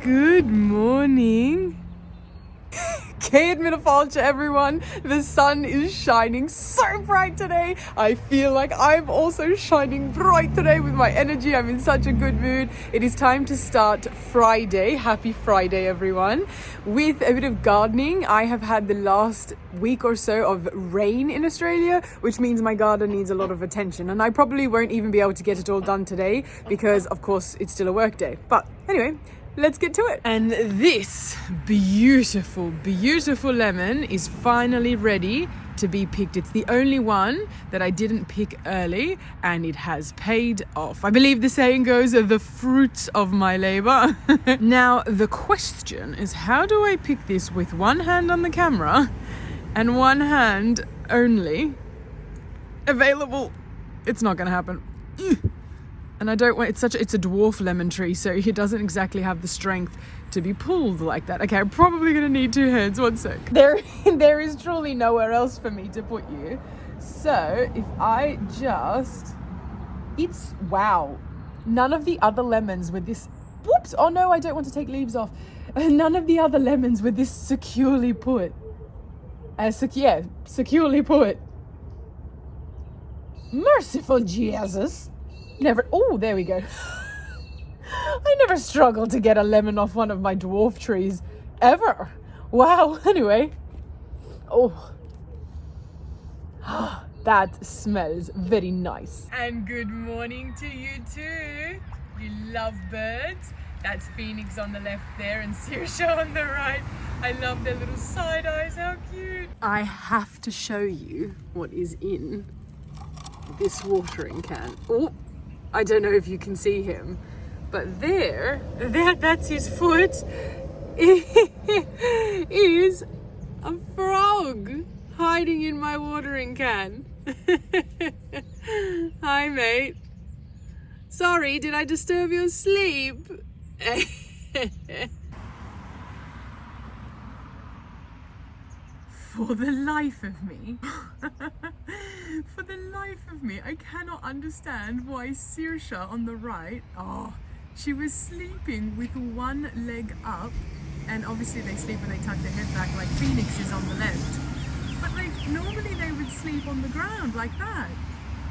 Good morning. Kate Midafalcha, everyone. The sun is shining so bright today. I feel like I'm also shining bright today with my energy. I'm in such a good mood. It is time to start Friday. Happy Friday, everyone. With a bit of gardening. I have had the last week or so of rain in Australia, which means my garden needs a lot of attention. And I probably won't even be able to get it all done today because, of course, it's still a work day. But anyway, let's get to it. And this beautiful, beautiful lemon is finally ready to be picked. It's the only one that I didn't pick early, and it has paid off. I believe the saying goes, the fruits of my labor. Now, the question is, how do I pick this with one hand on the camera and one hand only available? It's not gonna happen. And I don't want, it's a dwarf lemon tree, so it doesn't exactly have the strength to be pulled like that. Okay, I'm probably gonna need two hands, one sec. There is truly nowhere else for me to put you. So if I just, wow. None of the other lemons with this, whoops, oh no, I don't want to take leaves off. None of the other lemons with this securely put. Securely put. Merciful Jesus. There we go. I never struggled to get a lemon off one of my dwarf trees, ever. Wow, anyway. Oh, that smells very nice. And good morning to you too, you lovebirds. That's Phoenix on the left there and Saoirse on the right. I love their little side eyes, how cute. I have to show you what is in this watering can. Oh, I don't know if you can see him, but that's his foot, is a frog hiding in my watering can. Hi, mate. Sorry, did I disturb your sleep? For the life of me, I cannot understand why Saoirse on the right, she was sleeping with one leg up, and obviously they sleep when they tuck their head back like Phoenix is on the left. But like normally they would sleep on the ground like that.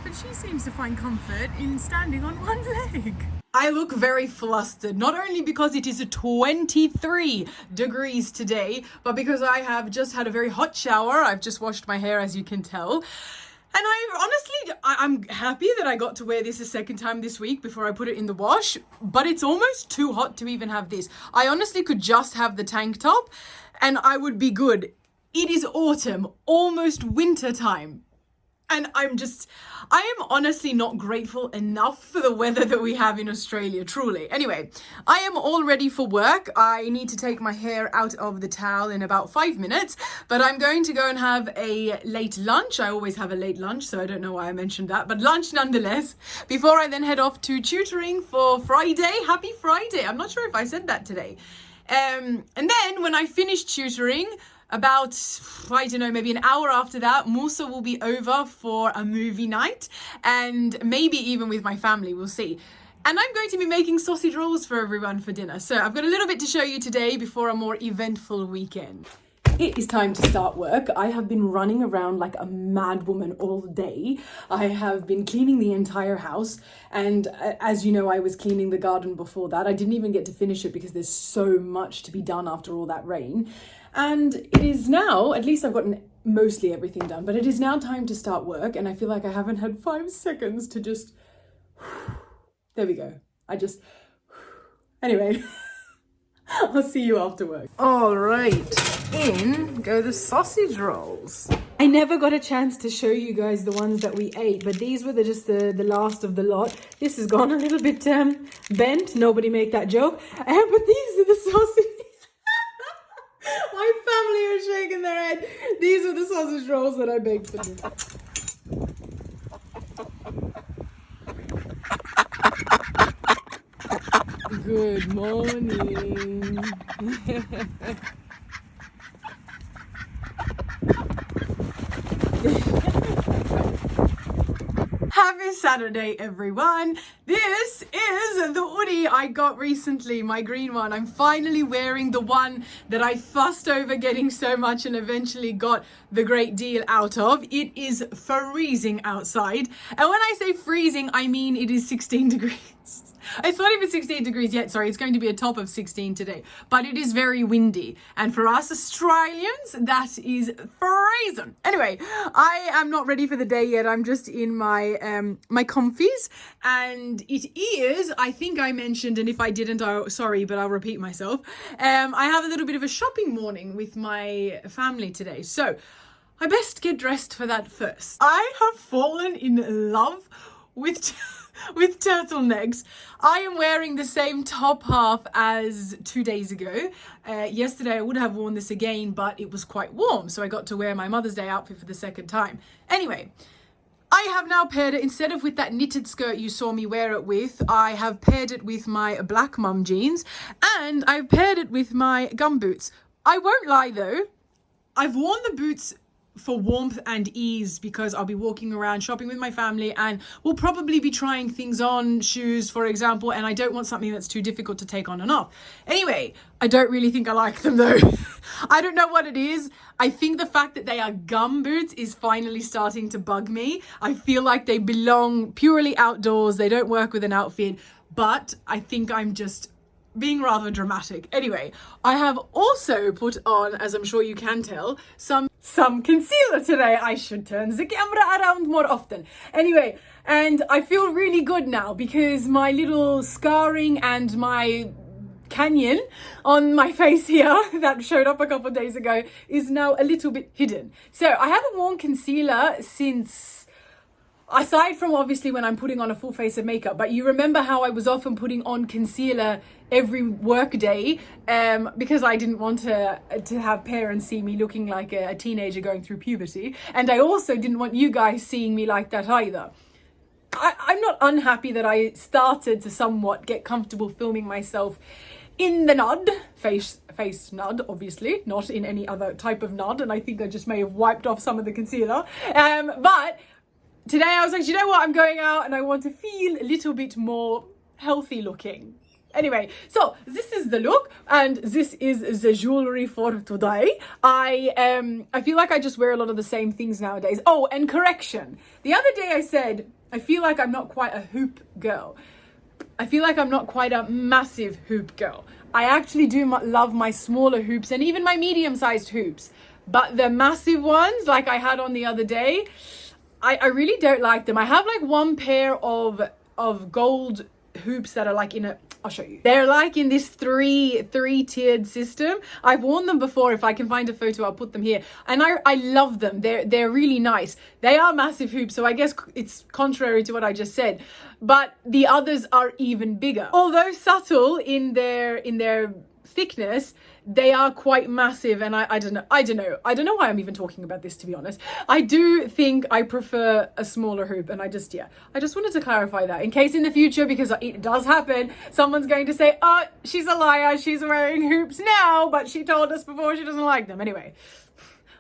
But she seems to find comfort in standing on one leg. I look very flustered, not only because it is 23 degrees today, but because I have just had a very hot shower. I've just washed my hair, as you can tell. And I'm happy that I got to wear this a second time this week before I put it in the wash, but it's almost too hot to even have this. I honestly could just have the tank top and I would be good. It is autumn, almost winter time. And I am honestly not grateful enough for the weather that we have in Australia, truly. Anyway, I am all ready for work. I need to take my hair out of the towel in about 5 minutes, but I'm going to go and have a late lunch. I always have a late lunch, so I don't know why I mentioned that, but lunch nonetheless, before I then head off to tutoring for Friday. Happy Friday. I'm not sure if I said that today. And then when I finish tutoring, about, I don't know, maybe an hour after that, Musa will be over for a movie night, and maybe even with my family, we'll see. And I'm going to be making sausage rolls for everyone for dinner. So I've got a little bit to show you today before a more eventful weekend. It is time to start work. I have been running around like a mad woman all day. I have been cleaning the entire house, and as you know, I was cleaning the garden before that. I didn't even get to finish it because there's so much to be done after all that rain. And it is now, at least I've gotten mostly everything done, but it is now time to start work, and I feel like I haven't had 5 seconds to just, there we go. Anyway, I'll see you after work. All right, in go the sausage rolls. I never got a chance to show you guys the ones that we ate, but these were just the last of the lot. This has gone a little bit bent. Nobody make that joke. But these are the sausages. My family are shaking their head. These are the sausage rolls that I baked for them. Good morning. Happy Saturday, everyone. This is the hoodie I got recently, my green one. I'm finally wearing the one that I fussed over getting so much and eventually got the great deal out of. It is freezing outside. And when I say freezing, I mean it is 16 degrees. It's not even 16 degrees yet, sorry, it's going to be a top of 16 today, but it is very windy, and for us Australians, that is freezing. Anyway, I am not ready for the day yet. I'm just in my my comfies, and it is, I think I mentioned, and if I didn't, sorry, but I'll repeat myself, I have a little bit of a shopping morning with my family today, so I best get dressed for that first. I have fallen in love with turtlenecks. I am wearing the same top half as 2 days ago. Yesterday I would have worn this again, but it was quite warm, so I got to wear my Mother's Day outfit for the second time. Anyway, I have now paired it, instead of with that knitted skirt you saw me wear it with, I have paired it with my black mum jeans, and I've paired it with my gum boots. I won't lie though, I've worn the boots for warmth and ease because I'll be walking around shopping with my family and we'll probably be trying things on, shoes for example, and I don't want something that's too difficult to take on and off. Anyway, I don't really think I like them though. I don't know what it is. I think the fact that they are gum boots is finally starting to bug me. I feel like they belong purely outdoors. They don't work with an outfit, but I think I'm just being rather dramatic. Anyway, I have also put on, as I'm sure you can tell, some concealer today. I should turn the camera around more often. Anyway, and I feel really good now because my little scarring and my canyon on my face here that showed up a couple of days ago is now a little bit hidden. So I haven't worn concealer since, aside from obviously when I'm putting on a full face of makeup, but you remember how I was often putting on concealer every work day because I didn't want to have parents see me looking like a teenager going through puberty, and I also didn't want you guys seeing me like that either. I'm not unhappy that I started to somewhat get comfortable filming myself in the nud, face nud, obviously, not in any other type of nud, and I think I just may have wiped off some of the concealer, but today I was like, you know what, I'm going out and I want to feel a little bit more healthy looking. Anyway, so this is the look and this is the jewelry for today. I feel like I just wear a lot of the same things nowadays. Oh, and correction. The other day I said, I feel like I'm not quite a hoop girl. I feel like I'm not quite a massive hoop girl. I actually do love my smaller hoops and even my medium-sized hoops. But the massive ones, like I had on the other day, I really don't like them. I have like one pair of gold hoops that are like in a, I'll show you. They're like in this three-tiered system. I've worn them before. If I can find a photo, I'll put them here. And I love them. They're really nice. They are massive hoops, so I guess it's contrary to what I just said. But the others are even bigger. Although subtle in their thickness, they are quite massive, and I don't know why I'm even talking about this, to be honest. I do think I prefer a smaller hoop, and I just wanted to clarify that in case in the future, because it does happen, someone's going to say, oh, she's a liar, she's wearing hoops now, but she told us before she doesn't like them. Anyway,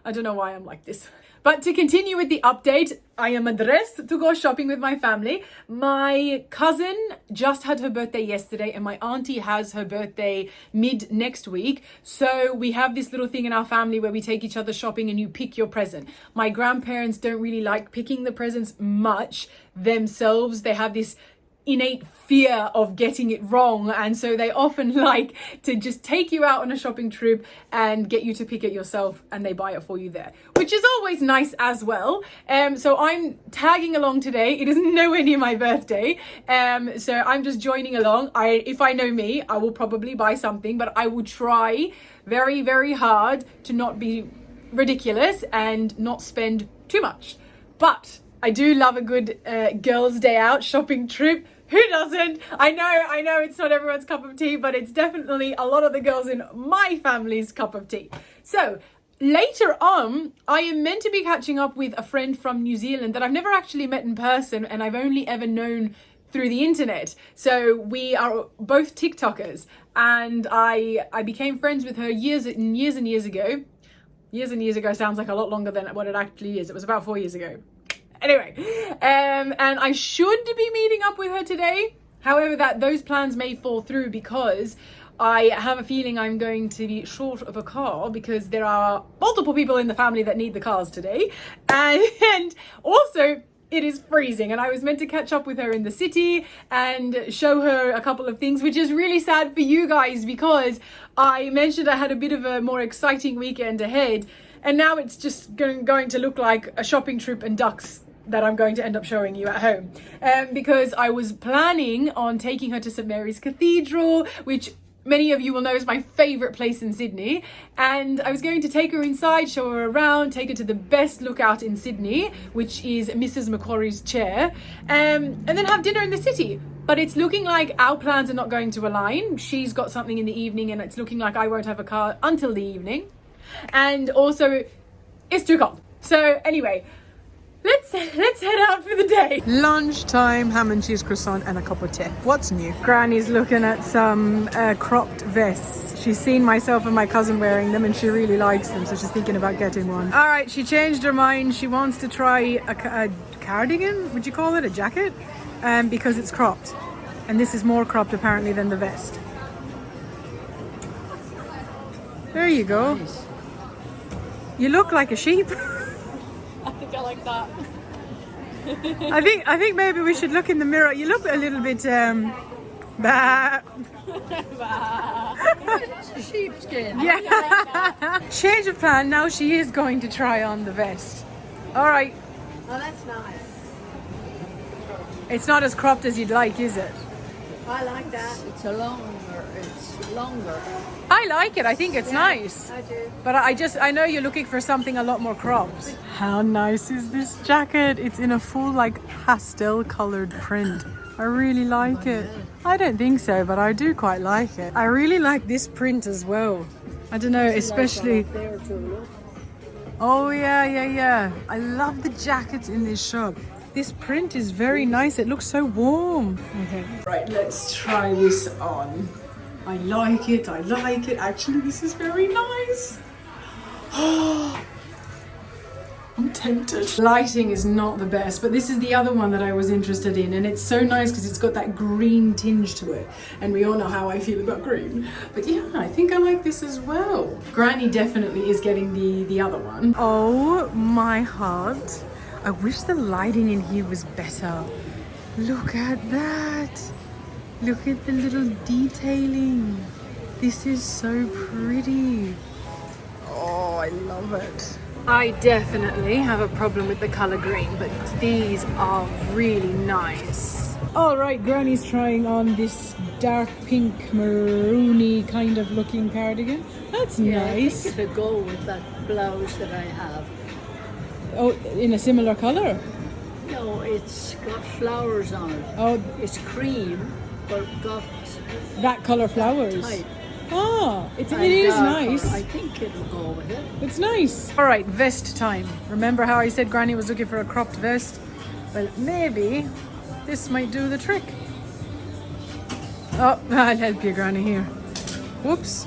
I don't know why I'm like this. But to continue with the update, I am dressed to go shopping with my family. My cousin just had her birthday yesterday and my auntie has her birthday mid next week. So we have this little thing in our family where we take each other shopping and you pick your present. My grandparents don't really like picking the presents much themselves. They have this innate fear of getting it wrong, and so they often like to just take you out on a shopping trip and get you to pick it yourself, and they buy it for you there, which is always nice as well. So I'm tagging along today. It is nowhere near my birthday, so I'm just joining along. If I know me, I will probably buy something, but I will try very, very hard to not be ridiculous and not spend too much. But I do love a good girls' day out shopping trip. Who doesn't? I know it's not everyone's cup of tea, but it's definitely a lot of the girls in my family's cup of tea. So later on, I am meant to be catching up with a friend from New Zealand that I've never actually met in person, and I've only ever known through the internet. So we are both TikTokers, and I became friends with her years and years ago. Years and years ago sounds like a lot longer than what it actually is. It was about 4 years ago. Anyway, and I should be meeting up with her today. However, those plans may fall through because I have a feeling I'm going to be short of a car because there are multiple people in the family that need the cars today. And also, it is freezing, and I was meant to catch up with her in the city and show her a couple of things, which is really sad for you guys because I mentioned I had a bit of a more exciting weekend ahead, and now it's just going to look like a shopping trip and ducks that I'm going to end up showing you at home. Because I was planning on taking her to St Mary's Cathedral, which many of you will know is my favourite place in Sydney, and I was going to take her inside, show her around, take her to the best lookout in Sydney, which is Mrs Macquarie's chair, and then have dinner in the city. But it's looking like our plans are not going to align. She's got something in the evening, and it's looking like I won't have a car until the evening, and also it's too cold. So anyway, let's head out for the day. Lunchtime, ham and cheese croissant and a cup of tea. What's new? Granny's looking at some cropped vests. She's seen myself and my cousin wearing them and she really likes them, so she's thinking about getting one. All right, she changed her mind. She wants to try a cardigan, would you call it? A jacket? Because it's cropped. And this is more cropped apparently than the vest. There you go. Nice. You look like a sheep. I think I like that. I think maybe we should look in the mirror. You look a little bit bah. Sheepskin. Yeah. Change of plan. Now she is going to try on the vest. All right. Oh, that's nice. It's not as cropped as you'd like, is it? I like that. It's longer. I like it. I think it's nice. I do. But I know you're looking for something a lot more cropped. How nice is this jacket? It's in a full like pastel colored print. I really like it. I don't think so, but I do quite like it. I really like this print as well. I don't know, especially... Oh yeah. I love the jackets in this shop. This print is very nice. It looks so warm. Okay. Right, let's try this on. I like it. Actually, this is very nice. Oh, I'm tempted. Lighting is not the best, but this is the other one that I was interested in, and it's so nice because it's got that green tinge to it, and we all know how I feel about green. But yeah, I think I like this as well. Granny definitely is getting the other one. Oh my heart. I wish the lighting in here was better. Look at that. Look at the little detailing. This is so pretty. Oh, I love it. I definitely have a problem with the color green, but these are really nice. All right, Granny's trying on this dark pink maroony kind of looking cardigan. That's nice. I think it'll go with that blouse that I have. Oh, in a similar color? No, it's got flowers on it. Oh, it's cream, but got that color flowers. Type. Ah, it is nice. I think it'll go with it. It's nice. All right, vest time. Remember how I said Granny was looking for a cropped vest? Well, maybe this might do the trick. Oh, I'll help you, Granny, here. Whoops.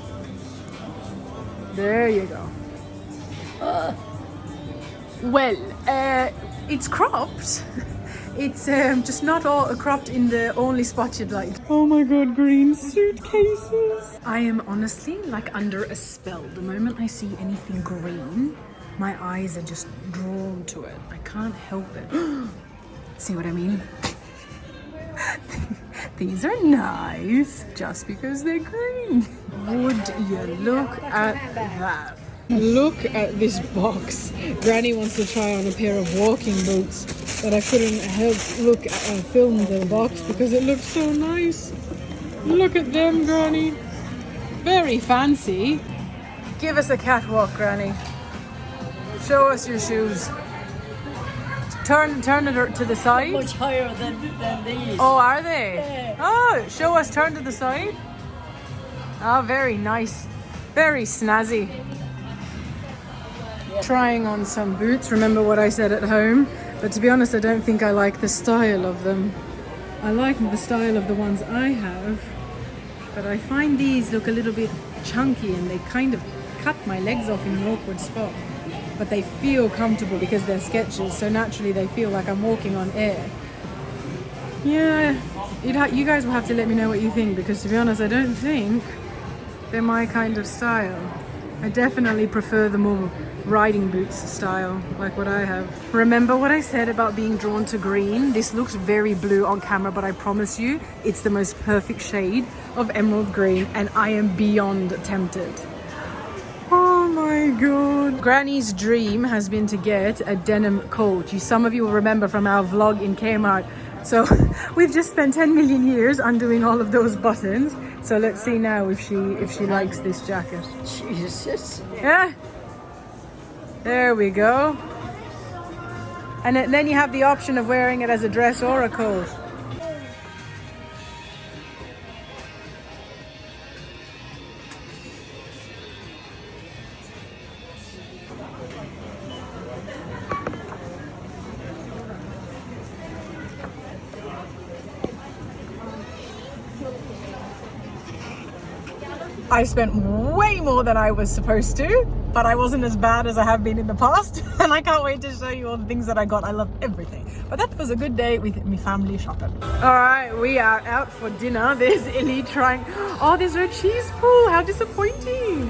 There you go. Well, it's cropped. It's just not all cropped in the only spot you'd like. Oh my god, green suitcases. I am honestly like under a spell. The moment I see anything green, my eyes are just drawn to it. I can't help it. See what I mean? These are nice just because they're green. Would you look at that? Look at this box. Granny wants to try on a pair of walking boots, but I couldn't help film the box because it looks so nice. Look at them, Granny. Very fancy. Give us a catwalk, Granny. Show us your shoes. Turn it to the side. Much higher than these. Oh, are they? Yeah. Oh, show us. Turn to the side. Oh, very nice. Very snazzy. Trying on some boots. Remember what I said at home, but to be honest I don't think I like the style of them. I like the style of the ones I have, but I find these look a little bit chunky and they kind of cut my legs off in an awkward spot. but they feel comfortable because they're Skechers, so naturally they feel like I'm walking on air. Yeah, you guys will have to let me know what you think, because to be honest, I don't think they're my kind of style. I definitely prefer the more riding boots style, like what I have. Remember what I said about being drawn to green? This looks very blue on camera, but I promise you, it's the most perfect shade of emerald green, and I am beyond tempted. Oh my god. Granny's dream has been to get a denim coat. Some of you will remember from our vlog in Kmart. So we've just spent 10 million years undoing all of those buttons. So let's see now if she likes this jacket. Jesus. Yeah. There we go. And then you have the option of wearing it as a dress or a coat. I spent way more than I was supposed to, but I wasn't as bad as I have been in the past. And I can't wait to show you all the things that I got. I love everything. But that was a good day with me family shopping. All right, we are out for dinner. There's Illy trying. Oh, there's no cheese pool. How disappointing.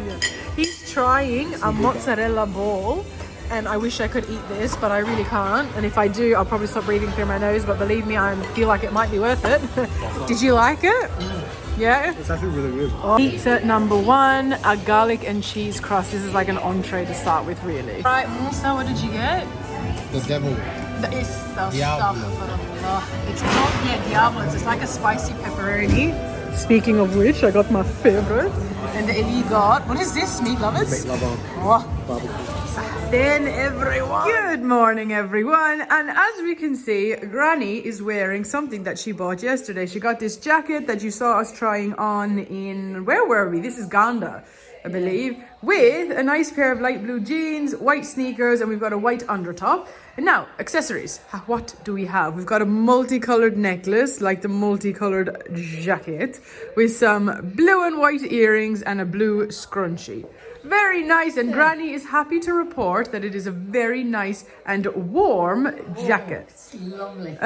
He's trying a mozzarella ball. And I wish I could eat this, but I really can't. And if I do, I'll probably stop breathing through my nose. But believe me, I feel like it might be worth it. Did you like it? Yeah? It's actually really good. Pizza number 1, a garlic and cheese crust. This is like an entree to start with, really. All right, Musa, what did you get? The devil. It's the Diablo. stuff. It's called, Diablos. It's like a spicy pepperoni. Speaking of which, I got my favorite. And Ellie got, what is this, meat lovers? Meat lover. Oh. Barbecue. Then everyone. Good morning, everyone. And as we can see, Granny is wearing something that she bought yesterday. She got this jacket that you saw us trying on in, where were we? This is Ganda, I believe, with a nice pair of light blue jeans, white sneakers, and we've got a white undertop. And now, accessories. What do we have? We've got a multicolored necklace, like the multicolored jacket, with some blue and white earrings and a blue scrunchie. Very nice, and Granny is happy to report that it is a very nice and warm jacket. It's lovely.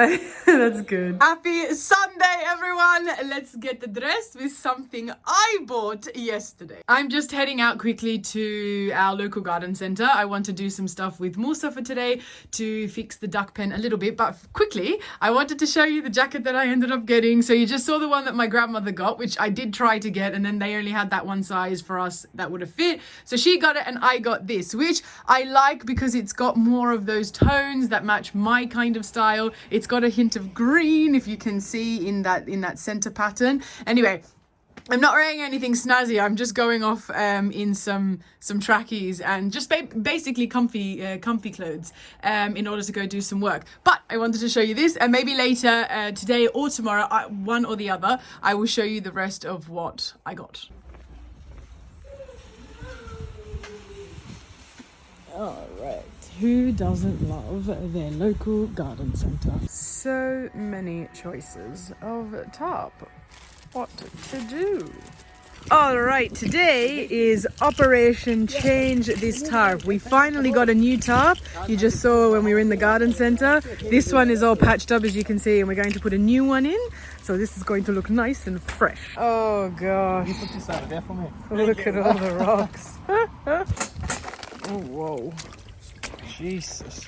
That's good. Happy Sunday, everyone. Let's get dressed with something I bought yesterday. I'm just heading out quickly to our local garden center. I want to do some stuff with Musa for today to fix the duck pen a little bit, but quickly, I wanted to show you the jacket that I ended up getting. So you just saw the one that my grandmother got, which I did try to get, and then they only had that one size for us that would have fit. So she got it and I got this, which I like because it's got more of those tones that match my kind of style. It's got a hint of green, if you can see in that center pattern. Anyway, I'm not wearing anything snazzy. I'm just going off in some trackies and just basically comfy clothes in order to go do some work. But I wanted to show you this, and maybe later today or tomorrow, one or the other, I will show you the rest of what I got. All right, who doesn't love their local garden centre? So many choices of top. What to do? All right, today is Operation Change This Tarp. We finally got a new tarp. You just saw when we were in the garden centre. This one is all patched up, as you can see, and we're going to put a new one in. So this is going to look nice and fresh. Oh gosh. You put this out there for me. Look at all the rocks. Oh, whoa. Jesus.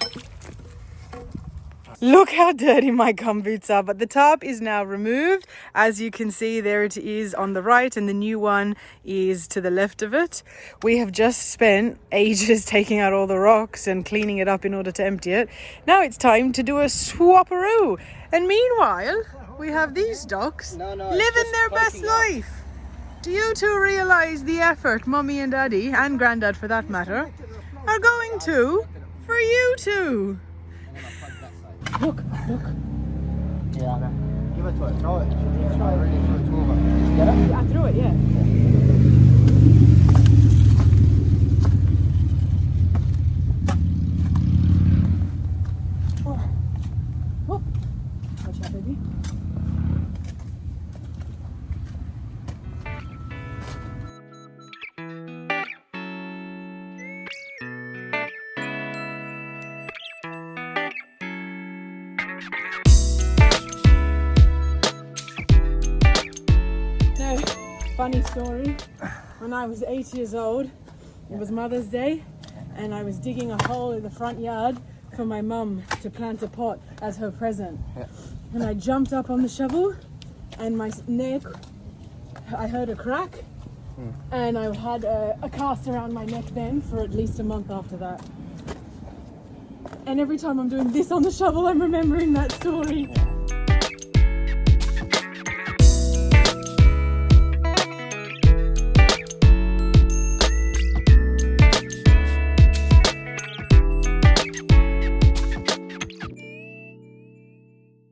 Look how dirty my gum boots are, but the tarp is now removed. As you can see, there it is on the right, and the new one is to the left of it. We have just spent ages taking out all the rocks and cleaning it up in order to empty it. Now it's time to do a swapperoo. And meanwhile, we have these ducks living their best life. Do you two realise the effort Mummy and Daddy, and Grandad for that matter, are going to for you two? Look. Yeah, okay. Give it to it. Throw it. Try it. Really throw it over. Did you get it? I threw it, yeah. Oh. Watch out, baby. funny story. When I was 8 years old, it was Mother's Day, and I was digging a hole in the front yard for my mum to plant a pot as her present. Yeah. And I jumped up on the shovel, and my neck, I heard a crack, and I had a cast around my neck then for at least a month after that. And every time I'm doing this on the shovel, I'm remembering that story.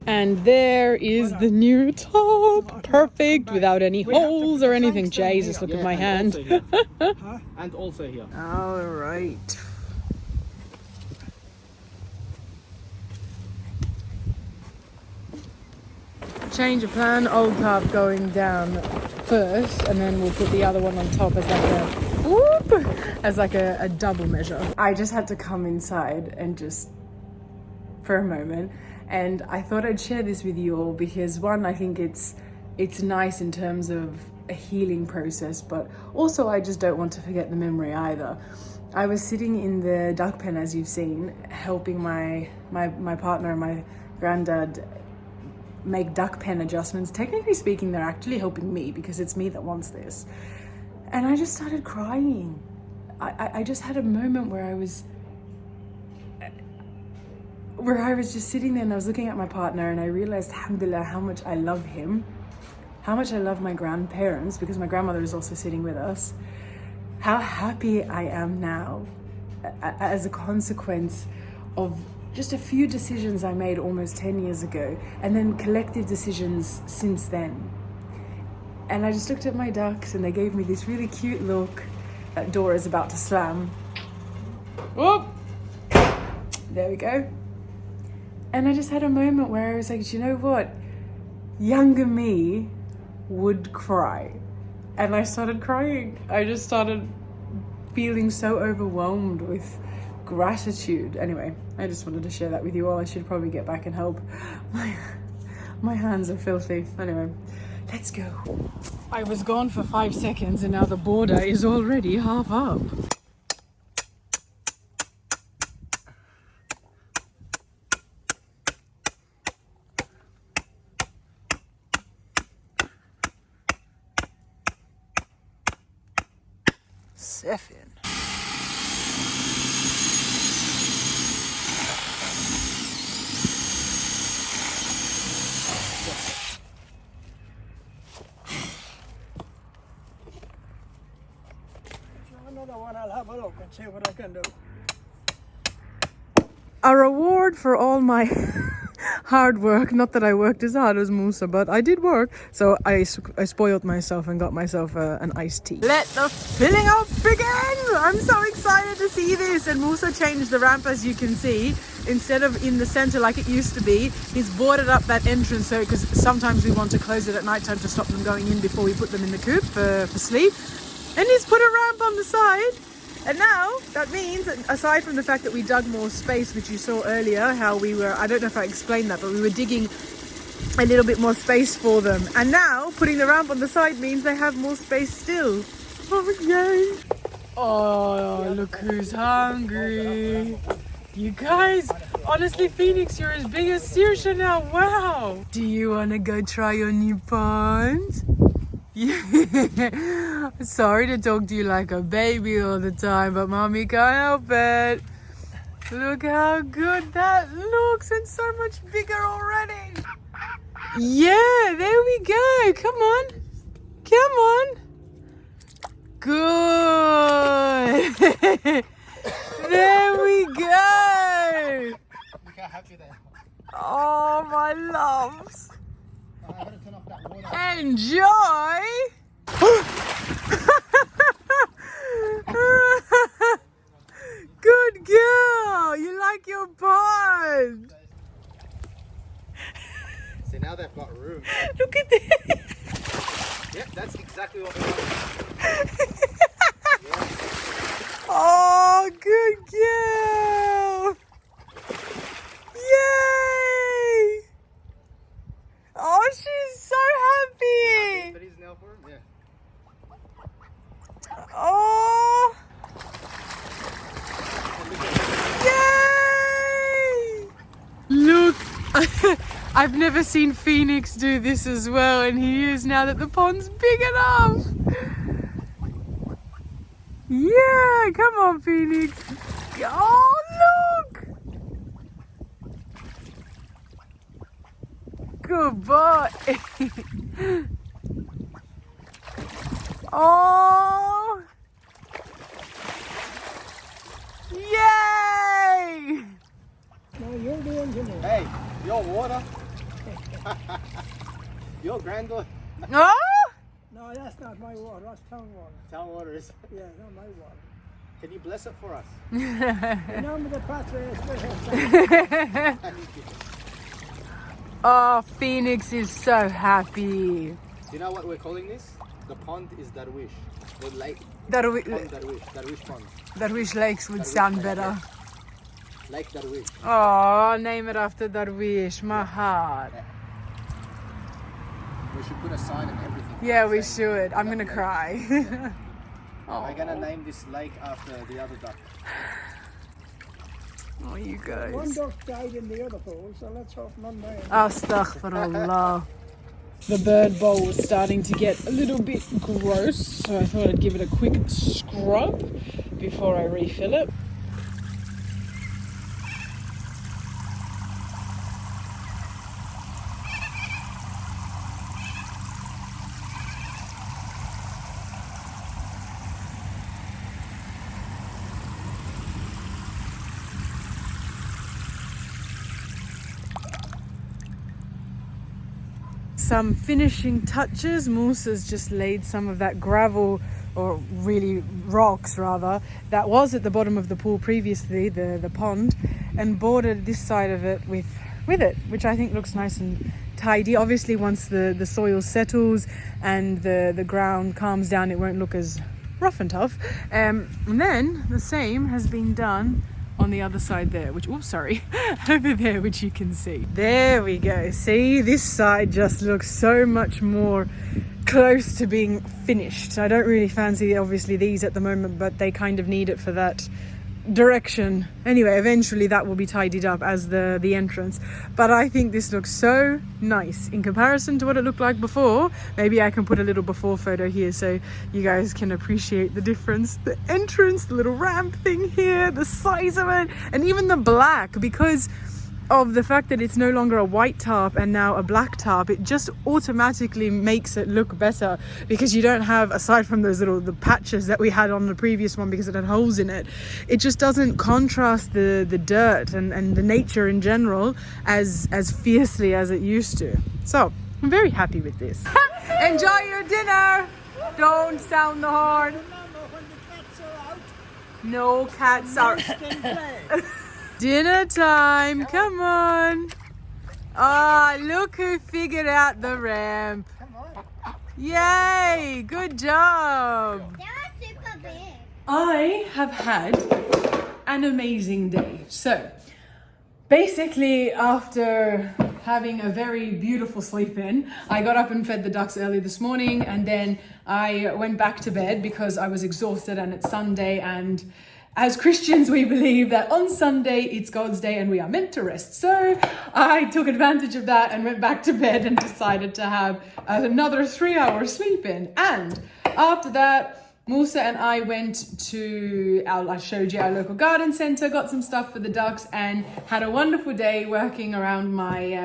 And there is the new top. Perfect, without any holes or anything. Jesus, look at my hand. And also here. All right. Change of plan, old carp going down first, and then we'll put the other one on top as like a double measure. I just had to come inside and just for a moment, and I thought I'd share this with you all because one, I think it's nice in terms of a healing process, but also I just don't want to forget the memory either. I was sitting in the duck pen, as you've seen, helping my partner and my granddad make duck pen adjustments. Technically speaking, they're actually helping me because it's me that wants this. And I just started crying. I just had a moment where I was just sitting there and I was looking at my partner, and I realized, alhamdulillah, how much I love him, how much I love my grandparents, because my grandmother is also sitting with us, how happy I am now as a consequence of just a few decisions I made almost 10 years ago, and then collective decisions since then. And I just looked at my ducks and they gave me this really cute look. That door is about to slam. Whoop! There we go. And I just had a moment where I was like, do you know what? Younger me would cry. And I started crying. I just started feeling so overwhelmed with gratitude. Anyway, I just wanted to share that with you all. I should probably get back and help. My hands are filthy. Anyway, let's go. I was gone for 5 seconds and now the border is already half up. Seven. Another one, I'll have a look and see what I can do. A reward for all my hard work. Not that I worked as hard as Musa, but I did work. So I spoiled myself and got myself an iced tea. Let the filling up begin! I'm so excited to see this. And Musa changed the ramp, as you can see. Instead of in the center like it used to be, he's boarded up that entrance, so because sometimes we want to close it at night time to stop them going in before we put them in the coop for sleep. And he's put a ramp on the side. And now that means, aside from the fact that we dug more space, which you saw earlier, how we were, I don't know if I explained that, but we were digging a little bit more space for them. And now putting the ramp on the side means they have more space still. Oh, yay. Oh, look who's hungry. You guys, honestly, Phoenix, you're as big as Saoirse now. Wow. Do you want to go try your new pond? Yeah. Sorry to talk to you like a baby all the time, but mommy can't help it. Look how good that looks, and so much bigger already. Yeah, there we go. Come on. Come on. Good. There we go. Look how happy they are. Oh, my loves. I haven't turned off that water. Enjoy. Good girl. You like your pond. See, now they've got room. Look at this. Yep, that's exactly what we want. Oh, good girl. Yay. Oh, she's so happy. But he's now for him, yeah. I've never seen Phoenix do this as well, and he is now that the pond's big enough. Yeah, come on, Phoenix. Oh, look. Good boy. Oh. Yay! No, you're doing to me. Hey, your water. Your granddaughter. Oh! No, that's not my water. That's town water. Town water is. Yeah, not my water. Can you bless it for us? The name of the pathway is Oh, Phoenix is so happy. Do you know what we're calling this? The pond is Darwish. The lake. Darwish, Pond Darwish. Darwish pond. Darwish Lakes would Darwish sound Lake, better. Lake Darwish. Oh, name it after Darwish, my heart. We should put a sign and everything. Yeah, we saying should. I'm duck gonna lake. cry. I'm gonna name this lake after the other duck. Oh, you One guys. duck died in the other pool, so let's hope none died. Astaghfirullah. The bird bowl was starting to get a little bit gross, so I thought I'd give it a quick scrub before I refill it. Some finishing touches. Musa's just laid some of that gravel, or really rocks rather, that was at the bottom of the pool previously, the pond, and bordered this side of it with it, which I think looks nice and tidy. Obviously once the soil settles and the ground calms down, it won't look as rough and tough. And then the same has been done on the other side there, which, oh sorry, over there, which you can see. There we go. See, this side just looks so much more close to being finished. I don't really fancy obviously these at the moment, but they kind of need it for that direction. Anyway, eventually that will be tidied up as the entrance, but I think this looks so nice in comparison to what it looked like before. Maybe I can put a little before photo here so you guys can appreciate the difference. The entrance, the little ramp thing here, the size of it, and even the black, because of the fact that it's no longer a white tarp and now a black tarp, it just automatically makes it look better, because you don't have, aside from those the patches that we had on the previous one because it had holes in it, it just doesn't contrast the dirt and the nature in general as fiercely as it used to. So I'm very happy with this. Enjoy your dinner. Don't sound the horn. Remember, when the cats are out, No cats are. can play. Dinner time, come on. Ah, look who figured out the ramp. Come on. Yay, good job. They're super big. I have had an amazing day. So, basically, after having a very beautiful sleep in, I got up and fed the ducks early this morning, and then I went back to bed because I was exhausted and it's Sunday, and as Christians, we believe that on Sunday it's God's day and we are meant to rest. So I took advantage of that and went back to bed and decided to have another 3-hour sleep in. And after that, Musa and I went to I showed you our local garden center, got some stuff for the ducks, and had a wonderful day working around my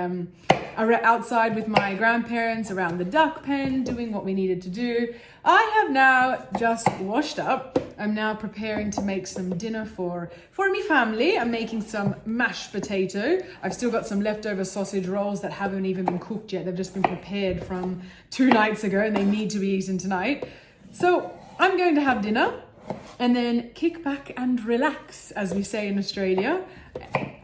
outside with my grandparents around the duck pen, doing what we needed to do. I have now just washed up. I'm now preparing to make some dinner for me family. I'm making some mashed potato. I've still got some leftover sausage rolls that haven't even been cooked yet. They've just been prepared from 2 nights ago and they need to be eaten tonight. So I'm going to have dinner and then kick back and relax, as we say in Australia,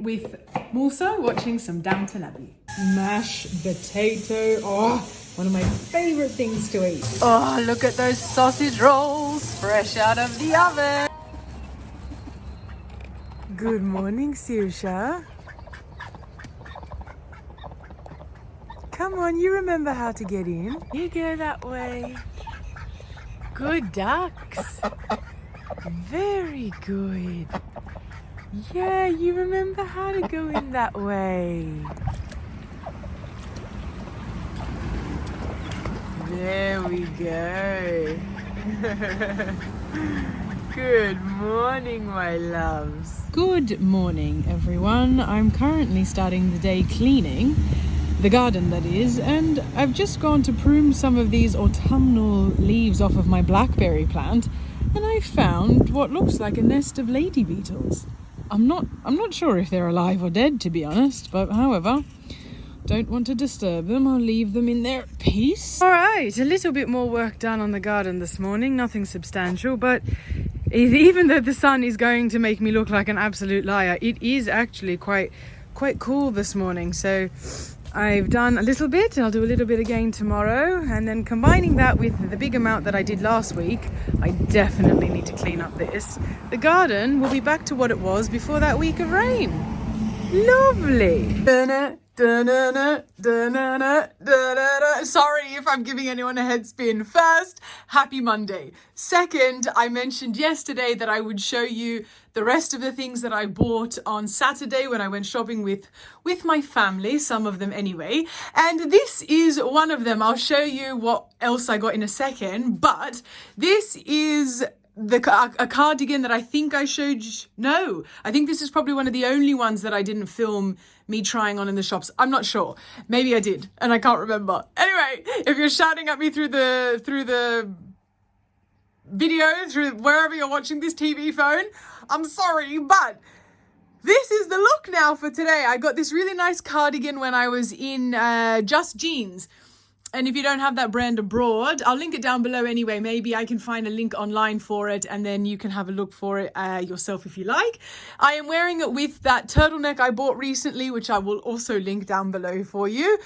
with Musa watching some Downton Abbey. Mashed potato, oh, one of my favorite things to eat. Oh, look at those sausage rolls, fresh out of the oven. Good morning, Sirsha. Come on, you remember how to get in. You go that way. Good ducks. Very good. Yeah, you remember how to go in that way. There we go. Good morning, my loves. Good morning, everyone. I'm currently starting the day cleaning, the garden that is, and I've just gone to prune some of these autumnal leaves off of my blackberry plant, and I found what looks like a nest of lady beetles. I'm not sure if they're alive or dead, to be honest, but however, don't want to disturb them. I'll leave them in their peace. All right, a little bit more work done on the garden this morning, nothing substantial, but even though the sun is going to make me look like an absolute liar, it is actually quite cool this morning. So I've done a little bit, and I'll do a little bit again tomorrow, and then combining that with the big amount that I did last week, I definitely need to clean up this. The garden will be back to what it was before that week of rain. Lovely. Sorry if I'm giving anyone a head spin. First, happy Monday. Second, I mentioned yesterday that I would show you the rest of the things that I bought on Saturday when I went shopping with my family, some of them anyway. And this is one of them. I'll show you what else I got in a second, but this is a cardigan that I think I showed you. No, I think this is probably one of the only ones that I didn't film me trying on in the shops. I'm not sure. Maybe I did, and I can't remember. Anyway, if you're shouting at me through the video, through wherever you're watching this TV phone, I'm sorry, but this is the look now for today. I got this really nice cardigan when I was in Just Jeans. And if you don't have that brand abroad, I'll link it down below anyway. Maybe I can find a link online for it, and then you can have a look for it yourself if you like. I am wearing it with that turtleneck I bought recently, which I will also link down below for you.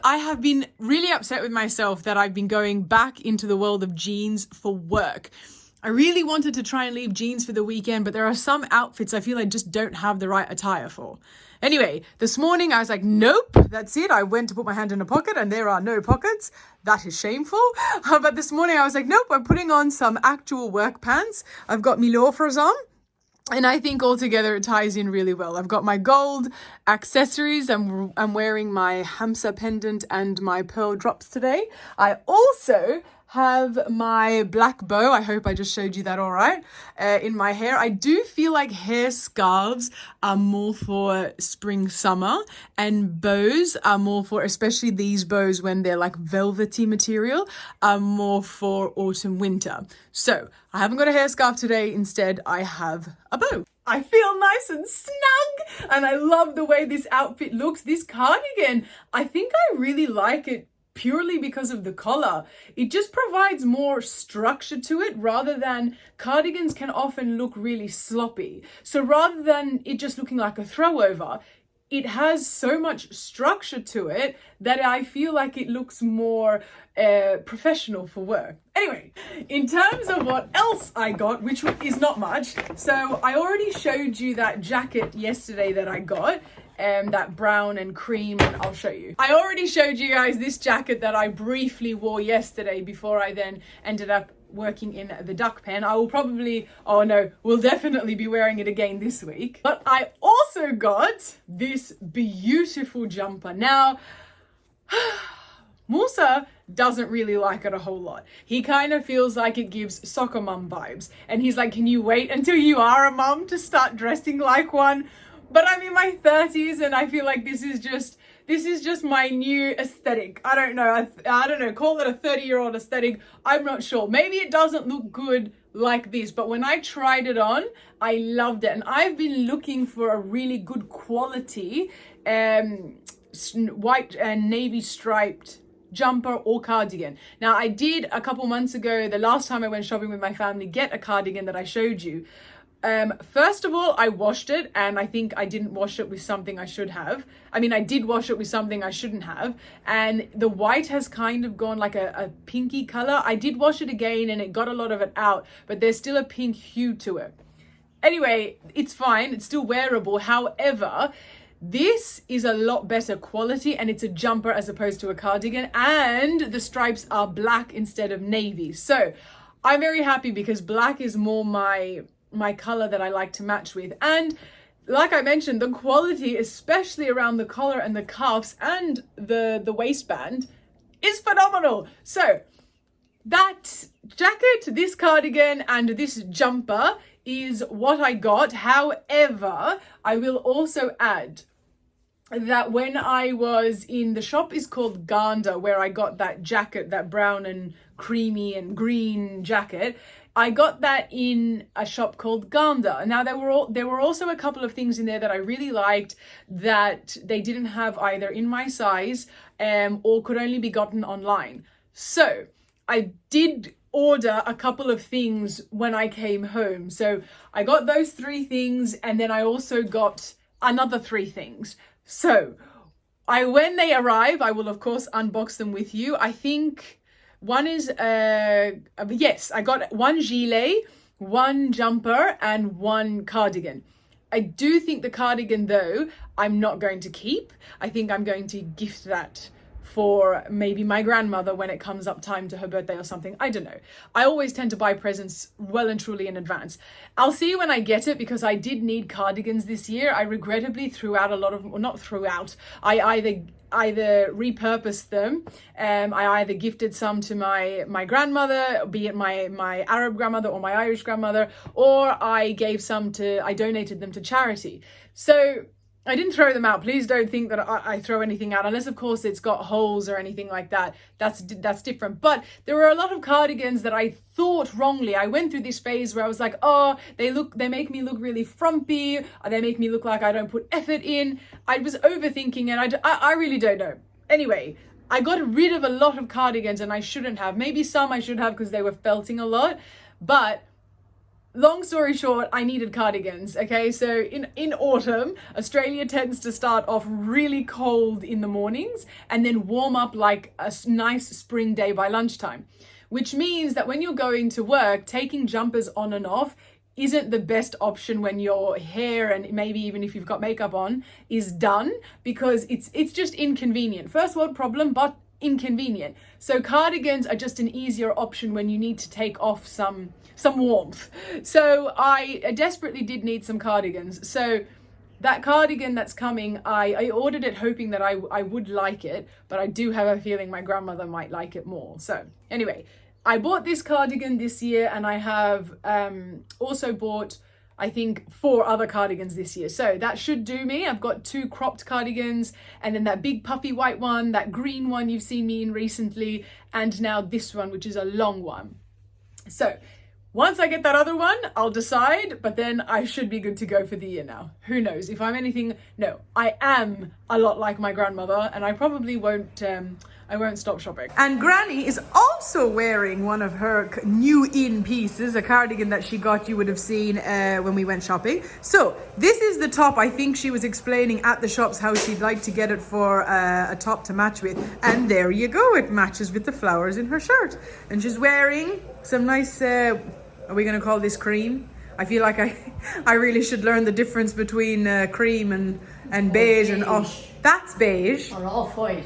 I have been really upset with myself that I've been going back into the world of jeans for work. I really wanted to try and leave jeans for the weekend, but there are some outfits I feel I just don't have the right attire for. Anyway, this morning I was like, nope, that's it. I went to put my hand in a pocket and there are no pockets. That is shameful. But this morning I was like, nope, I'm putting on some actual work pants. I've got my loafers on. And I think altogether it ties in really well. I've got my gold accessories. I'm wearing my Hamsa pendant and my pearl drops today. I also have my black bow. I hope I just showed you that all right. In my hair. I do feel like hair scarves are more for spring, summer, and bows are more for, especially these bows when they're like velvety material, are more for autumn, winter. So I haven't got a hair scarf today. Instead, I have a bow. I feel nice and snug, and I love the way this outfit looks. This cardigan, I think I really like it purely because of the collar. It just provides more structure to it, rather than cardigans can often look really sloppy. So rather than it just looking like a throwover, it has so much structure to it that I feel like it looks more professional for work. Anyway, in terms of what else I got, which is not much, so I already showed you that jacket yesterday that I got, that brown and cream, and I'll show you. I already showed you guys this jacket that I briefly wore yesterday before I then ended up working in the duck pen. I will probably, we'll definitely be wearing it again this week. But I also got this beautiful jumper. Now, Musa doesn't really like it a whole lot. He kind of feels like it gives soccer mum vibes. And he's like, can you wait until you are a mum to start dressing like one? But I'm in my 30s and I feel like this is just my new aesthetic. I don't know, call it a 30-year-old aesthetic. I'm not sure. Maybe it doesn't look good like this, but when I tried it on, I loved it. And I've been looking for a really good quality white and navy striped jumper or cardigan. Now, I did a couple months ago, the last time I went shopping with my family, get a cardigan that I showed you. First of all, I washed it, and I think I didn't wash it with something I should have. I mean, I did wash it with something I shouldn't have, and the white has kind of gone like a pinky color. I did wash it again and it got a lot of it out, but there's still a pink hue to it. Anyway, it's fine. It's still wearable. However, this is a lot better quality, and it's a jumper as opposed to a cardigan, and the stripes are black instead of navy. So I'm very happy because black is more my color that I like to match with. And like I mentioned, the quality, especially around the collar and the cuffs and the waistband, is phenomenal. So that jacket, this cardigan, and this jumper is what I got. However, I will also add that when I was in, the shop is called Ganda, where I got that jacket, that brown and creamy and green jacket. I got that in a shop called Ganda. Now there were also a couple of things in there that I really liked that they didn't have either in my size or could only be gotten online. So I did order a couple of things when I came home. So I got those 3 things, and then I also got another 3 things. So when they arrive, I will of course unbox them with you. I think one is, yes, I got 1 gilet, 1 jumper, and 1 cardigan. I do think the cardigan, though, I'm not going to keep. I think I'm going to gift that for maybe my grandmother when it comes up time to her birthday or something. I don't know. I always tend to buy presents well and truly in advance. I'll see when I get it, because I did need cardigans this year. I regrettably threw out a lot of, well, not threw out, I either repurposed them. I either gifted some to my grandmother, be it my Arab grandmother or my Irish grandmother, or I donated them to charity. So I didn't throw them out. Please don't think that I throw anything out, unless of course it's got holes or anything like that. That's different. But there were a lot of cardigans that I thought wrongly. I went through this phase where I was like, oh, they make me look really frumpy, or they make me look like I don't put effort in. I was overthinking, and I really don't know. Anyway, I got rid of a lot of cardigans, and I shouldn't have. Maybe some I should have because they were felting a lot, but long story short, I needed cardigans, okay? So in autumn, Australia tends to start off really cold in the mornings and then warm up like a nice spring day by lunchtime, which means that when you're going to work, taking jumpers on and off isn't the best option when your hair, and maybe even if you've got makeup on, is done, because it's just inconvenient. First world problem, but inconvenient. So cardigans are just an easier option when you need to take off some warmth. So I desperately did need some cardigans. So that cardigan that's coming, I ordered it hoping that I would like it, but I do have a feeling my grandmother might like it more. So anyway, I bought this cardigan this year, and I have also bought, I think, 4 other cardigans this year. So that should do me. I've got 2 cropped cardigans, and then that big puffy white one, that green one you've seen me in recently, and now this one, which is a long one. So once I get that other one, I'll decide, but then I should be good to go for the year now. Who knows? If I'm anything, no, I am a lot like my grandmother, and I probably won't stop shopping. And Granny is also wearing one of her new in pieces, a cardigan that she got, you would have seen when we went shopping. So this is the top. I think she was explaining at the shops how she'd like to get it for a top to match with. And there you go. It matches with the flowers in her shirt. And she's wearing some nice, are we going to call this cream? I feel like I really should learn the difference between cream and beige and off. That's beige. Or off-white.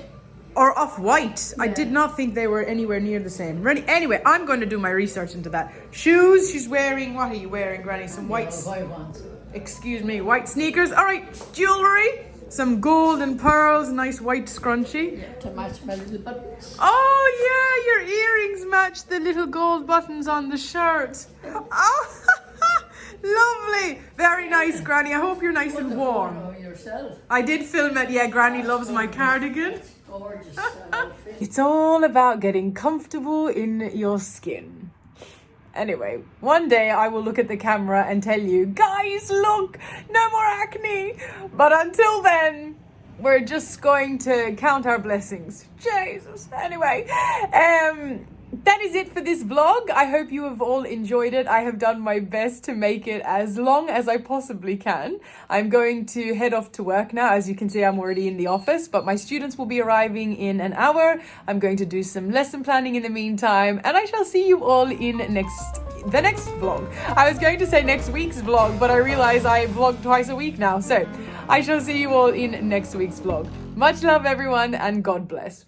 Or off-white. Yeah. I did not think they were anywhere near the same. Ready? Anyway, I'm going to do my research into that. Shoes, she's wearing, what are you wearing, Granny? Some white ones. Excuse me, white sneakers. All right, jewellery. Some gold and pearls, nice white scrunchie. Yeah, to match my little buttons. Oh yeah, your earrings match the little gold buttons on the shirt. Oh, lovely. Very nice, Granny. I hope you're nice and warm. Yourself. I did film it. Yeah, Granny loves my cardigan. Gorgeous. It's all about getting comfortable in your skin. Anyway, one day I will look at the camera and tell you, guys, look, no more acne. But until then, we're just going to count our blessings. Jesus. Anyway, that is it for this vlog. I hope you have all enjoyed it. I have done my best to make it as long as I possibly can. I'm going to head off to work now. As you can see, I'm already in the office, but my students will be arriving in an hour. I'm going to do some lesson planning in the meantime, and I shall see you all in the next vlog. I was going to say next week's vlog, but I realize I vlog twice a week now. So I shall see you all in next week's vlog. Much love, everyone, and God bless.